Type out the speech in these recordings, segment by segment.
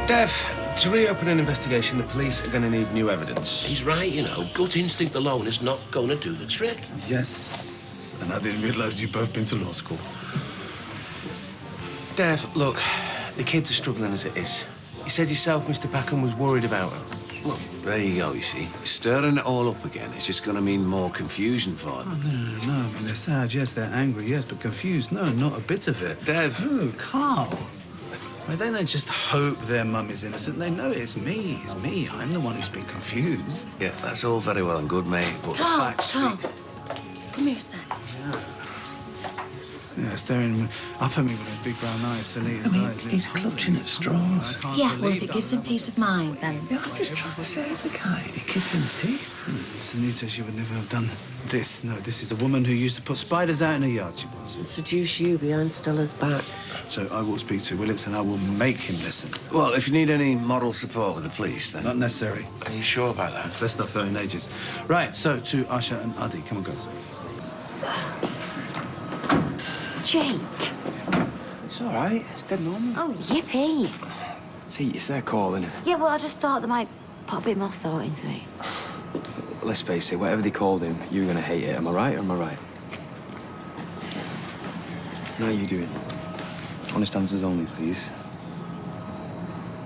Dev, to reopen an investigation, the police are going to need new evidence. He's right, you know. Gut instinct alone is not going to do the trick. Yes, and I didn't realise you'd both been to law school. Dev, look, the kids are struggling as it is. You said yourself Mr. Packham was worried about them. Well, there you go, you see. Stirring it all up again. It's just going to mean more confusion for them. Oh, no. I mean, they're sad, yes, they're angry, yes, but confused, no, not a bit of it. Dev. No, Carl. I mean, they don't just hope their mum is innocent. They know it's me. It's me. I'm the one who's been confused. Yeah, that's all very well and good, mate, but the facts Carl, speak. come here a sec. Yeah, staring up at me with his big brown eyes, Sunita's eyes. He's clutching at straws. Yeah, well, if it gives him peace of mind, then... Yeah, I'm just trying to save the guy. He kicked him in the teeth. Sunita, she would never have done this. No, this is a woman who used to put spiders out in her yard, she was. And seduce you behind Stella's back. So I will speak to Willits and I will make him listen. Well, if you need any moral support with the police, then... Not necessary. Are you sure about that? Best stuff in ages. Right, so to Asha and Adi. Come on, guys. Jake. It's all right. It's dead normal. Oh, yippee. See, it's their call, innit? Yeah, well, I just thought they might put a bit more thought into it. Let's face it, whatever they called him, you're gonna hate it. Am I right or am I right? How are you doing? Honest answers only, please.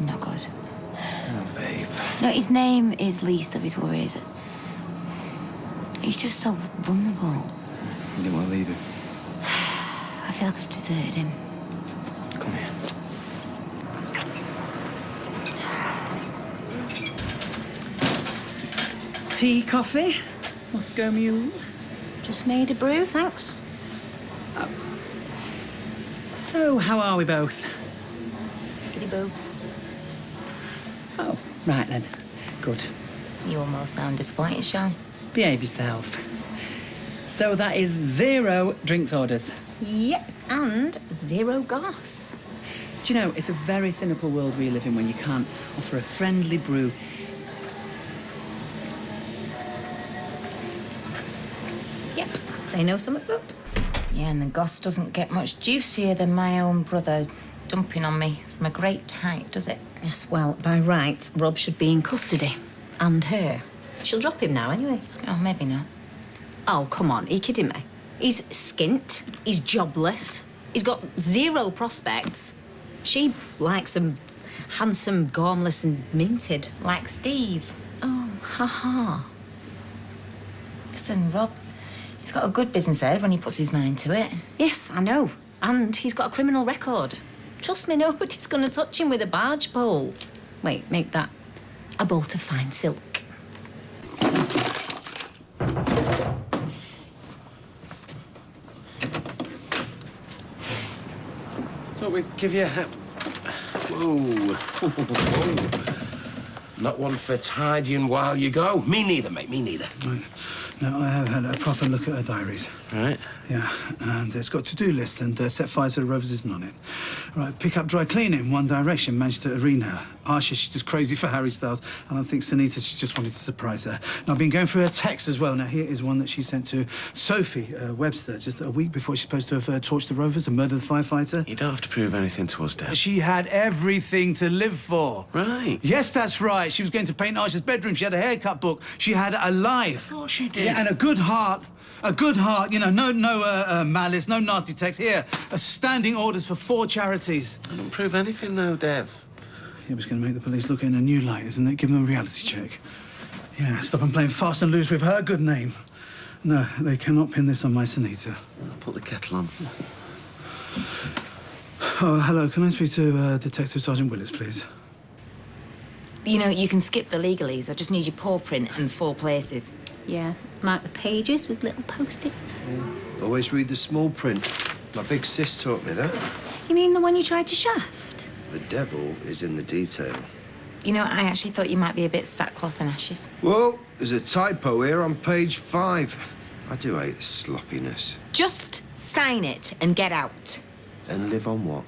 Not good. Oh, babe. No, his name is least of his worries. He's just so vulnerable. You didn't want to leave him. I feel like I've deserted him. Come here. Tea, coffee? Moscow Mule? Just made a brew, thanks. So, how are we both? Tickety-boo. Oh, right then. Good. You almost sound disappointed, Sean. Behave yourself. So that is 0 drinks orders. Yep, and 0 gas. Do you know, it's a very cynical world we live in when you can't offer a friendly brew. Yep, they know something's up. Yeah, and the goss doesn't get much juicier than my own brother dumping on me from a great height, does it? Yes, well, by rights, Rob should be in custody. And her. She'll drop him now, anyway. Oh, maybe not. Oh, come on, are you kidding me? He's skint, he's jobless, he's got 0 prospects. She likes him handsome, gormless and minted. Like Steve. Oh, ha-ha. Listen, Rob, he's got a good business head when he puts his mind to it. Yes, I know. And he's got a criminal record. Trust me, nobody's going to touch him with a barge pole. Wait, make that a bolt of fine silk. Thought we'd give you a... Whoa. Not one for tidying while you go. Me neither, mate, me neither. Right. Now, I have had a proper look at her diaries. Right. Yeah, and it's got to-do list and set fires to the Rovers isn't on it. Right, pick up dry cleaning, One Direction, managed to arena her. Asha, she's just crazy for Harry Styles. And I think Sunita, she just wanted to surprise her. And I've been going through her texts as well. Now, here is one that she sent to Sophie Webster just a week before she's supposed to have torched the Rovers and murdered the firefighter. You don't have to prove anything to us, Dad. She had everything to live for. Right. Yes, that's right. She was going to paint Asha's bedroom. She had a haircut book. She had a life. Of course she did. Yeah, and a good heart. A good heart, you know, no malice, no nasty text. Here, standing orders for 4 charities. I don't prove anything, though, Dev. It was going to make the police look in a new light, isn't it? Give them a reality check. Yeah, stop them playing fast and loose with her good name. No, they cannot pin this on my Sunita. I'll put the kettle on. Oh, hello. Can I speak to Detective Sergeant Willis, please? You know, you can skip the legalese. I just need your paw print in 4 places. Yeah, mark the pages with little post-its. Yeah. Always read the small print. My big sis taught me that. You mean the one you tried to shaft? The devil is in the detail. You know, I actually thought you might be a bit sackcloth and ashes. Well, there's a typo here on page 5. I do hate sloppiness. Just sign it and get out. And live on what?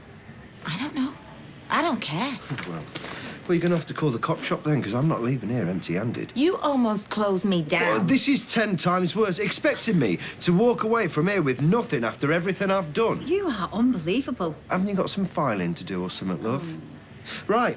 I don't know. I don't care. Well, you're going to have to call the cop shop then, because I'm not leaving here empty-handed. You almost closed me down. Well, this is 10 times worse. Expecting me to walk away from here with nothing after everything I've done. You are unbelievable. Haven't you got some filing to do or something, love? Right.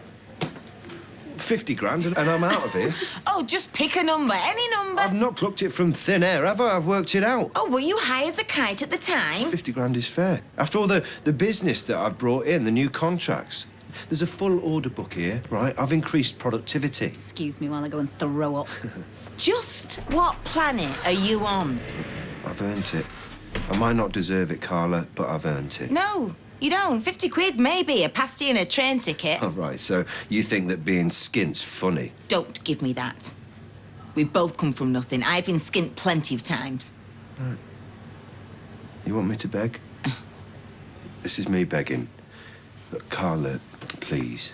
50 grand and I'm out of here. Oh, just pick a number, any number. I've not plucked it from thin air, have I? I've worked it out. Oh, were you high as a kite at the time? 50 grand is fair. After all the business that I've brought in, the new contracts, there's a full order book here, right? I've increased productivity. Excuse me while I go and throw up. Just what planet are you on? I've earned it. I might not deserve it, Carla, but I've earned it. No, you don't. 50 quid, maybe. A pasty and a train ticket. Oh, right, so you think that being skint's funny? Don't give me that. We both come from nothing. I've been skint plenty of times. Right. You want me to beg? This is me begging. Look, Carla, please.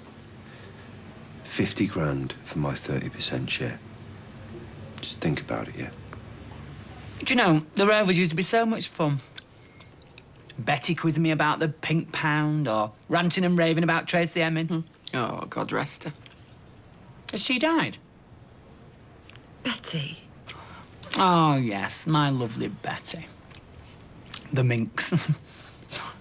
50 grand for my 30% share. Just think about it, yeah? Do you know, the Rovers used to be so much fun. Betty quizzing me about the pink pound or ranting and raving about Tracy Emin. Oh, God rest her. Has she died? Betty. Oh, yes, my lovely Betty. The minx.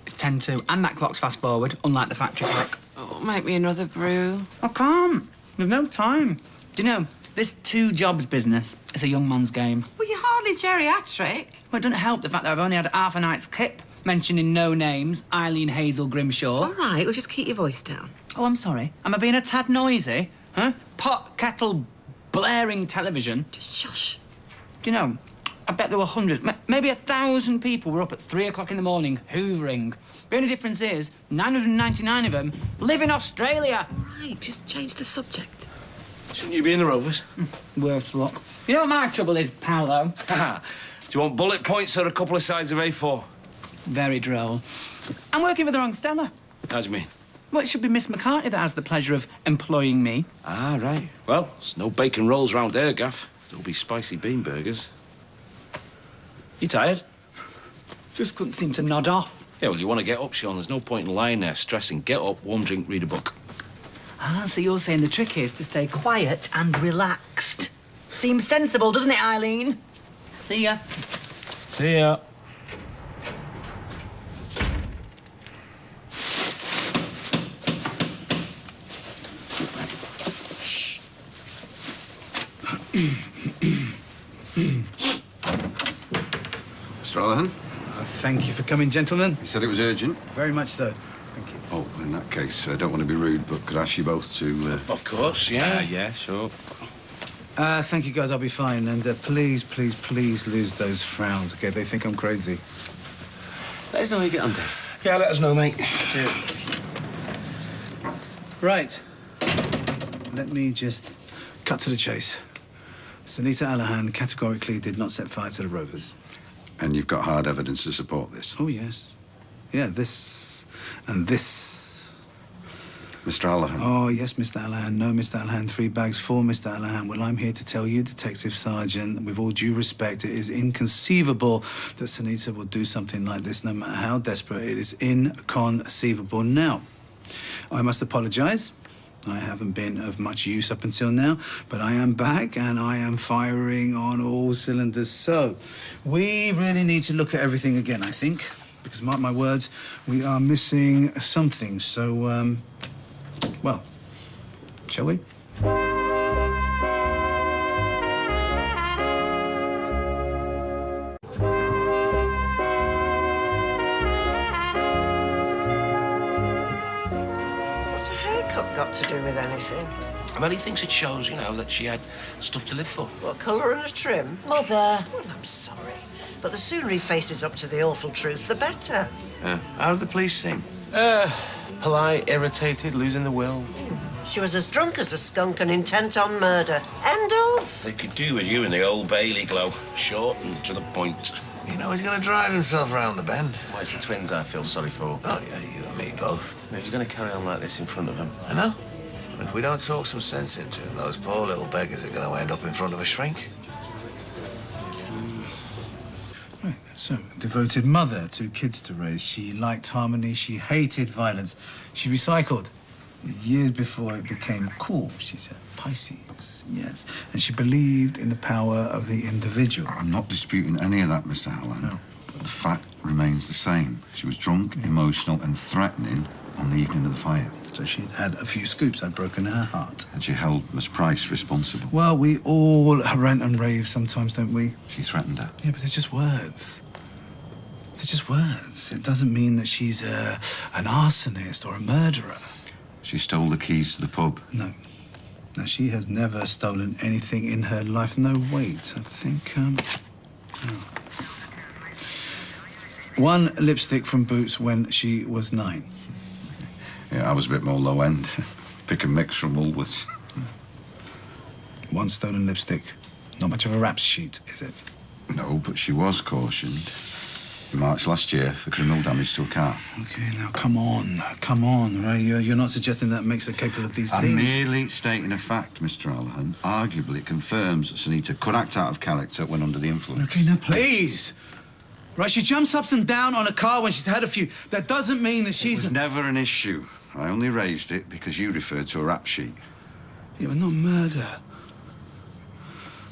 It's 10-2, and that clock's fast forward, unlike the factory clock. Oh, make me another brew. I can't. There's no time. Do you know, this two-jobs business is a young man's game. Well, you're hardly geriatric. Well, it doesn't help the fact that I've only had half a night's kip, mentioning no names, Eileen Hazel Grimshaw. All right, well, just keep your voice down. Oh, I'm sorry. Am I being a tad noisy? Huh? Pot, kettle, blaring television. Just shush. Do you know, I bet there were hundreds, maybe 1,000 people were up at 3 o'clock in the morning, hoovering. The only difference is 999 of them live in Australia. All right, just change the subject. Shouldn't you be in the Rovers? Worse luck. You know what my trouble is, Paolo? Do you want bullet points or a couple of sides of A4? Very droll. I'm working for the wrong Stella. How do you mean? Well, it should be Miss McCartney that has the pleasure of employing me. Ah, right. Well, there's no bacon rolls round there, Gaff. There'll be spicy bean burgers. You tired? Just couldn't seem to nod off. Yeah, well, you want to get up, Sean. There's no point in lying there stressing. Get up, warm drink, read a book. Ah, so you're saying the trick is to stay quiet and relaxed. Seems sensible, doesn't it, Eileen? See ya. See ya. Mr. Allahan? Thank you for coming, gentlemen. You said it was urgent? Very much so. Thank you. Oh, in that case, I don't want to be rude, but could I ask you both to... Of course, yeah. Yeah, sure. Thank you, guys. I'll be fine. And please, please, please lose those frowns, OK? They think I'm crazy. Let us know how you get on, Dave. Yeah, let us know, mate. Cheers. Right. Let me just cut to the chase. Sunita Allahan categorically did not set fire to the Rovers. And you've got hard evidence to support this? Oh, yes. Yeah, this and this. Mr. Allahan? Oh, yes, Mr. Allahan. No, Mr. Allahan. 3 bags for Mr. Allahan. Well, I'm here to tell you, Detective Sergeant, with all due respect, it is inconceivable that Sunita will do something like this, no matter how desperate. It is inconceivable. Now, I must apologize. I haven't been of much use up until now, but I am back and I am firing on all cylinders. So, we really need to look at everything again, I think, because mark my words, we are missing something. So, well, shall we? What's a haircut got to do with anything? Well, he thinks it shows, you know, that she had stuff to live for. What, colour and a trim? Mother. Well, I'm sorry, but the sooner he faces up to the awful truth, the better. How did the police seem? Polite, irritated, losing the will. She was as drunk as a skunk and intent on murder. End of. They could do with you in the Old Bailey glow. Short and to the point. You know he's going to drive himself round the bend. Well, it's the twins I feel sorry for. Oh, yeah, you and me both. He's going to carry on like this in front of them. I know. If we don't talk some sense into him, those poor little beggars are going to end up in front of a shrink. Right, so, devoted mother, 2 kids to raise. She liked harmony, she hated violence. She recycled. Years before it became cool, she said. Pisces, yes. And she believed in the power of the individual. I'm not disputing any of that, Mr. Allahan. No. But the fact remains the same. She was drunk, emotional and threatening on the evening of the fire. So she'd had a few scoops. I'd broken her heart. And she held Miss Price responsible. Well, we all rant and rave sometimes, don't we? She threatened her. Yeah, but they're just words. They're just words. It doesn't mean that she's an arsonist or a murderer. She stole the keys to the pub. No. No, she has never stolen anything in her life. No, wait. I think, oh. One lipstick from Boots when she was 9. Yeah, I was a bit more low end. Pick and mix from Woolworths. One stolen lipstick. Not much of a rap sheet, is it? No, but she was cautioned in March last year for criminal damage to a car. Okay, now come on, right? You're not suggesting that makes her capable of these I'm things? merely stating a fact, Mr. Allahan. Arguably, it confirms that Sunita could act out of character when under the influence. Okay, now please. Right, she jumps up and down on a car when she's had a few. That doesn't mean that she's... It was never an issue. I only raised it because you referred to a rap sheet. Yeah, but not murder.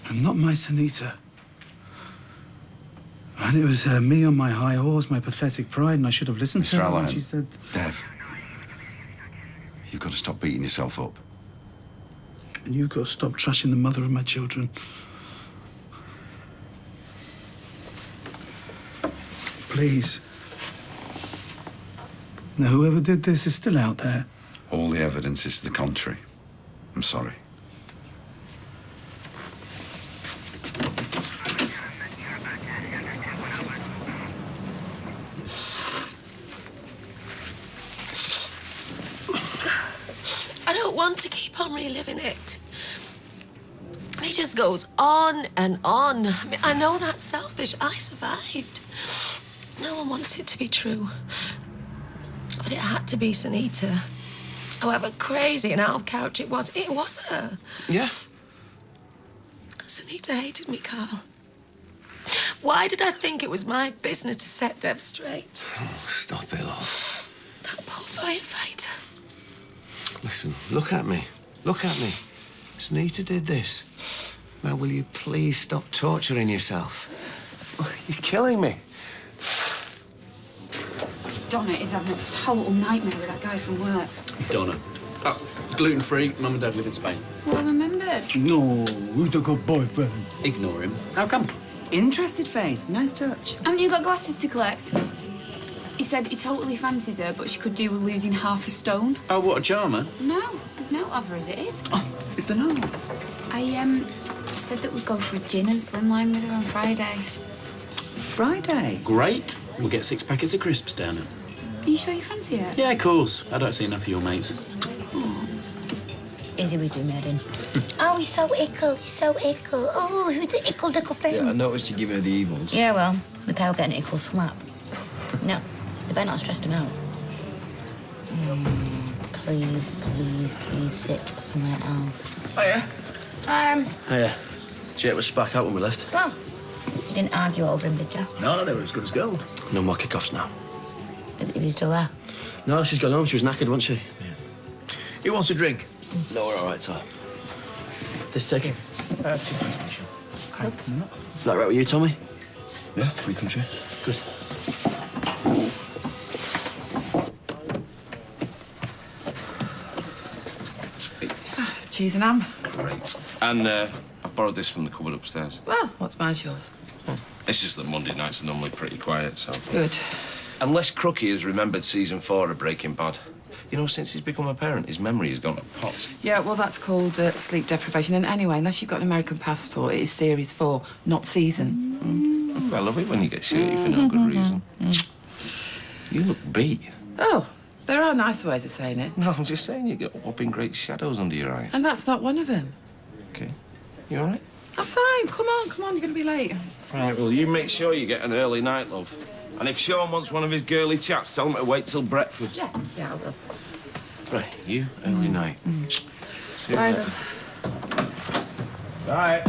And not my Sunita. And it was me on my high horse, my pathetic pride, and I should have listened to her when she said... Dev, you've got to stop beating yourself up. And you've got to stop trashing the mother of my children. Please. Now, whoever did this is still out there. All the evidence is to the contrary. I'm sorry. I don't want to keep on reliving it. It just goes on and on. I mean, I know that's selfish. I survived. No one wants it to be true. But it had to be Sunita. However crazy and out of character it was her. Yeah? Sunita hated me, Carl. Why did I think it was my business to set Dev straight? Oh, stop it, love. That poor firefighter. Listen, look at me. Look at me. Sunita did this. Now, will you please stop torturing yourself? You're killing me. Donna is having a total nightmare with that guy from work. Donna. Oh, gluten-free, Mum and Dad live in Spain. Well, I remembered. No, who's the good boyfriend? Ignore him. How come? Interested face. Nice touch. Haven't you got glasses to collect? He said he totally fancies her, but she could do with losing half a stone. Oh, what a charmer. No, there's no other as it is. Oh, is there no? I said that we'd go for a gin and slimline with her on Friday. Friday? Great. We'll get 6 packets of crisps down it. Are you sure you fancy her? Yeah, of course. I don't see enough of your mates. Izzy was doing her in. Oh, he's so ickle, he's so ickle. Oh, who's the ickle thing? Yeah, I noticed you giving her the evils. Yeah, well, the pair were getting an ickle slap. No, they better not stress him out. Please, please, please sit somewhere else. Oh, yeah? Hiya. Jake was back out when we left. Well, you didn't argue over him, did you? No, they were as good as gold. No more kickoffs now. Is he still there? No, she's gone home. She was knackered, wasn't she? Yeah. Who wants a drink? No, we're all right, Ty. This take it. Two please, Michelle. Is that right with you, Tommy? Yeah, free country. Good. Cheese and ham. Great. And I've borrowed this from the cupboard upstairs. Well, what's mine's yours? It's just that Monday nights are normally pretty quiet, so... Good. Unless Crookie has remembered season 4 of Breaking Bad. You know, since he's become a parent, his memory has gone to pot. Yeah, well, that's called sleep deprivation. And anyway, unless you've got an American passport, it is series 4, not season. I love it when you get shirty for no good reason. You look beat. Oh, there are nicer ways of saying it. No, I'm just saying you get whopping great shadows under your eyes. And that's not one of them. Okay. You all right? I'm fine. Come on, you're going to be late. Right, well, you make sure you get an early night, love. And if Sean wants one of his girly chats, tell him to wait till breakfast. Yeah, I will. Right, you, early night. See you Bye, later. Bye.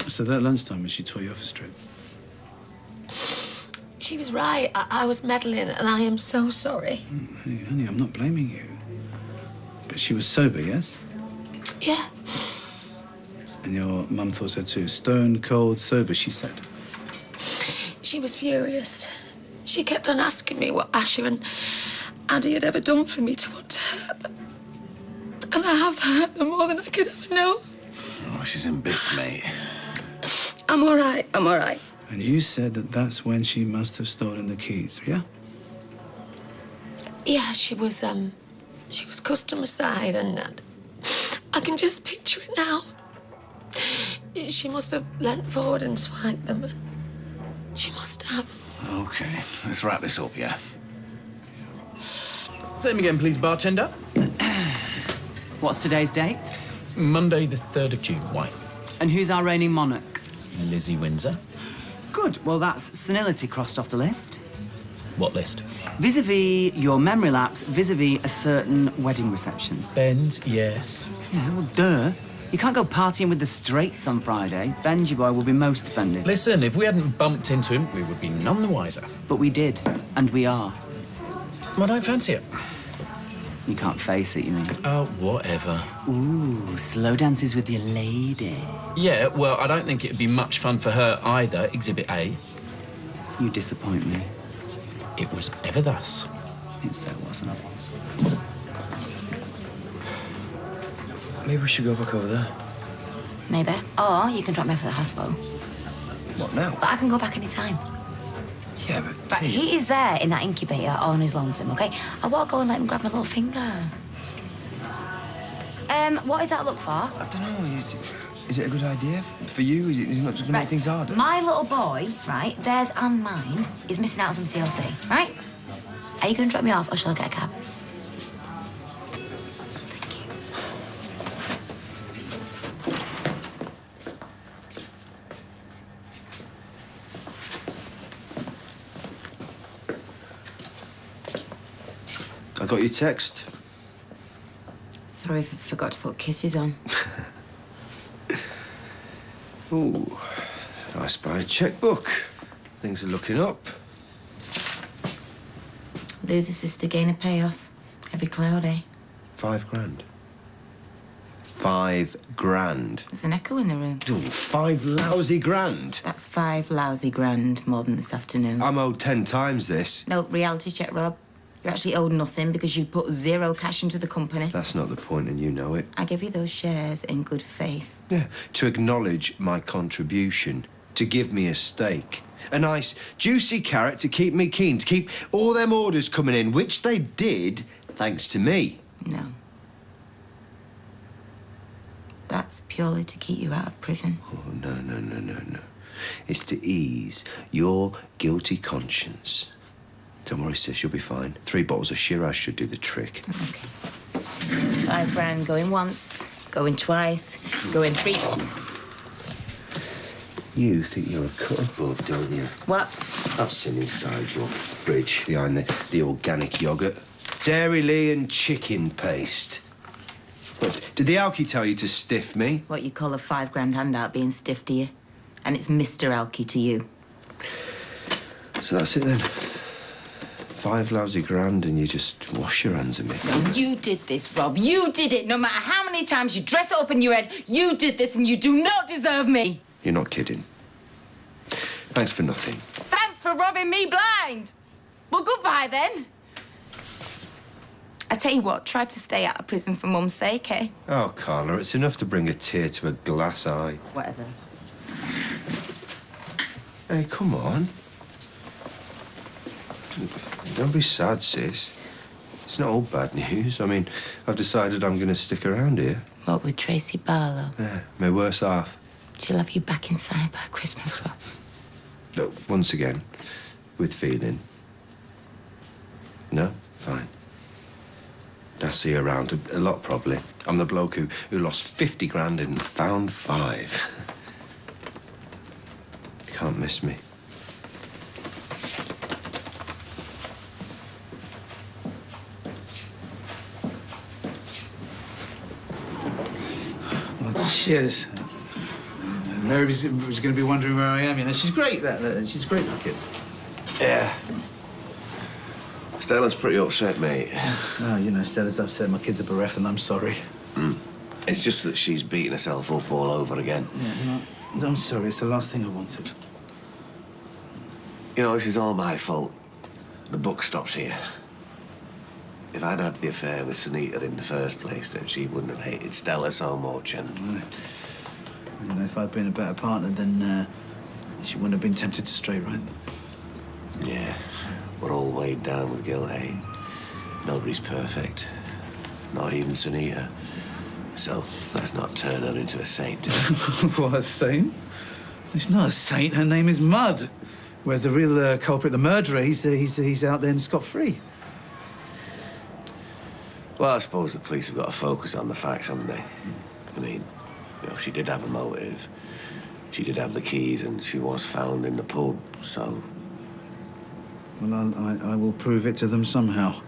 So that lunchtime when she tore you off a strip? She was right. I was meddling, and I am so sorry. Hey, honey, I'm not blaming you. But she was sober, yes? Yeah. And your mum thought so too. Stone cold sober, she said. She was furious. She kept on asking me what Asher and Addie had ever done for me to want to hurt them. And I have hurt them more than I could ever know. Oh, she's in bits, mate. I'm all right, I'm all right. And you said that that's when she must have stolen the keys, yeah? Yeah, she was customer side, and I can just picture it now. She must have leant forward and swiped them. And she must have. OK, let's wrap this up, yeah? Same again, please, bartender. What's today's date? Monday, the 3rd of June. Why? And who's our reigning monarch? Lizzie Windsor. Good. Well, that's senility crossed off the list. What list? Vis-a-vis your memory lapse, vis-a-vis a certain wedding reception. Ben's, yes. Yeah, well, duh. You can't go partying with the straights on Friday. Benji boy will be most offended. Listen, if we hadn't bumped into him, we would be none the wiser. But we did, and we are. I don't fancy it. You can't face it, you mean? Oh, whatever. Ooh, slow dances with your lady. Yeah, well, I don't think it'd be much fun for her either, Exhibit A. You disappoint me. It was ever thus. It so wasn't. Maybe we should go back over there. Maybe. Or you can drop me off at the hospital. What now? But I can go back any time. Yeah, but Right, he is there in that incubator on his lonesome, OK? I won't go and let him grab my little finger. What is that look for? I don't know. Is it a good idea for you? Is it not just going to make things harder? My little boy, right, theirs and mine, is missing out on some TLC, right? Are you going to drop me off or shall I get a cab? I got your text. Sorry if I forgot to put kisses on. Ooh, I spy a checkbook. Things are looking up. Lose a sister, gain a payoff. Every cloud, eh? £5 grand. £5 grand. There's an echo in the room. Ooh, 5 lousy grand. That's 5 lousy grand more than this afternoon. I'm owed 10 times this. No, reality check, Rob. You're actually owed nothing because you put 0 cash into the company. That's not the point, and you know it. I give you those shares in good faith. Yeah, to acknowledge my contribution, to give me a stake. A nice, juicy carrot to keep me keen, to keep all them orders coming in, which they did, thanks to me. No. That's purely to keep you out of prison. Oh, no. It's to ease your guilty conscience. Don't worry, sis, you'll be fine. 3 bottles of Shiraz should do the trick. OK. 5 grand going once, going twice, going 3... You think you're a cut above, don't you? What? I've seen inside your fridge, behind the organic yoghurt. Dairy Lee and chicken paste. What, did the alky tell you to stiff me? What you call a 5 grand handout being stiff to you. And it's Mr. Alky to you. So that's it then. 5 lousy grand and you just wash your hands of me. No, you did this, Rob. You did it. No matter how many times you dress it up in your head, you did this and you do not deserve me. You're not kidding. Thanks for nothing. Thanks for robbing me blind. Well, goodbye then. I tell you what, try to stay out of prison for Mum's sake, eh? Oh, Carla, it's enough to bring a tear to a glass eye. Whatever. Hey, come on. Don't be sad, sis. It's not all bad news. I mean, I've decided I'm going to stick around here. What, with Tracy Barlow? Yeah, my worse half. She'll have you back inside by Christmas, Rob. Look, once again, with feeling. No? Fine. I'll see you around a lot, probably. I'm the bloke who lost 50 grand and found 5. You can't miss me. Well, cheers. Mary's going to be wondering where I am, you know. She's great, she's great with kids. Yeah. Stella's pretty upset, mate. No, you know, Stella's upset. My kids are bereft and I'm sorry. It's just that she's beating herself up all over again. Yeah, no, I'm sorry. It's the last thing I wanted. You know, this is all my fault. the buck stops here. If I'd had the affair with Sunita in the first place, then she wouldn't have hated Stella so much, and... You know, if I'd been a better partner, then she wouldn't have been tempted to stray, right? Yeah, we're all weighed down with guilt, eh? Nobody's perfect. Not even Sunita. So, let's not turn her into a saint. What, a saint? She's not a saint. Her name is Mud. Whereas the real culprit, the murderer, he's out there and scot-free. Well, I suppose the police have got to focus on the facts, haven't they? I mean, you know, she did have a motive. She did have the keys, and she was found in the pub, so... Well, I will prove it to them somehow.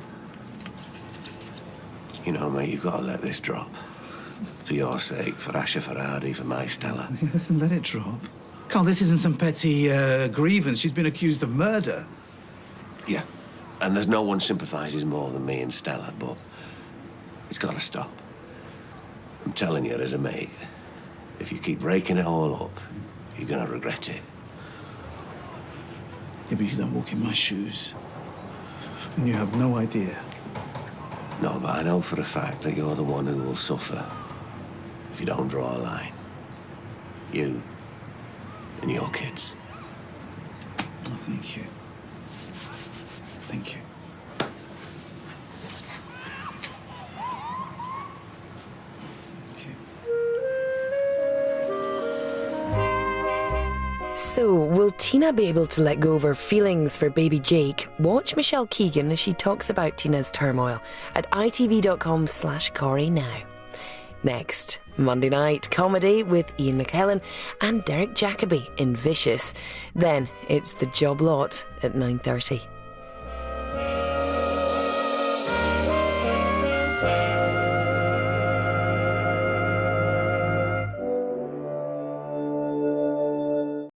You know, mate, you've got to let this drop. For your sake, for Asha Farhadi, for my Stella. Yes, and let it drop. Carl, this isn't some petty grievance. She's been accused of murder. Yeah, and there's no one sympathises more than me and Stella, but it's got to stop. I'm telling you, as a mate, if you keep breaking it all up, you're going to regret it. Yeah, but you don't walk in my shoes. And you have no idea. No, but I know for a fact that you're the one who will suffer if you don't draw a line. You and your kids. Oh, thank you. Thank you. So, will Tina be able to let go of her feelings for baby Jake? Watch Michelle Keegan as she talks about Tina's turmoil at itv.com/Corrie now. Next, Monday night comedy with Ian McKellen and Derek Jacobi in Vicious. Then it's The Job Lot at 9:30.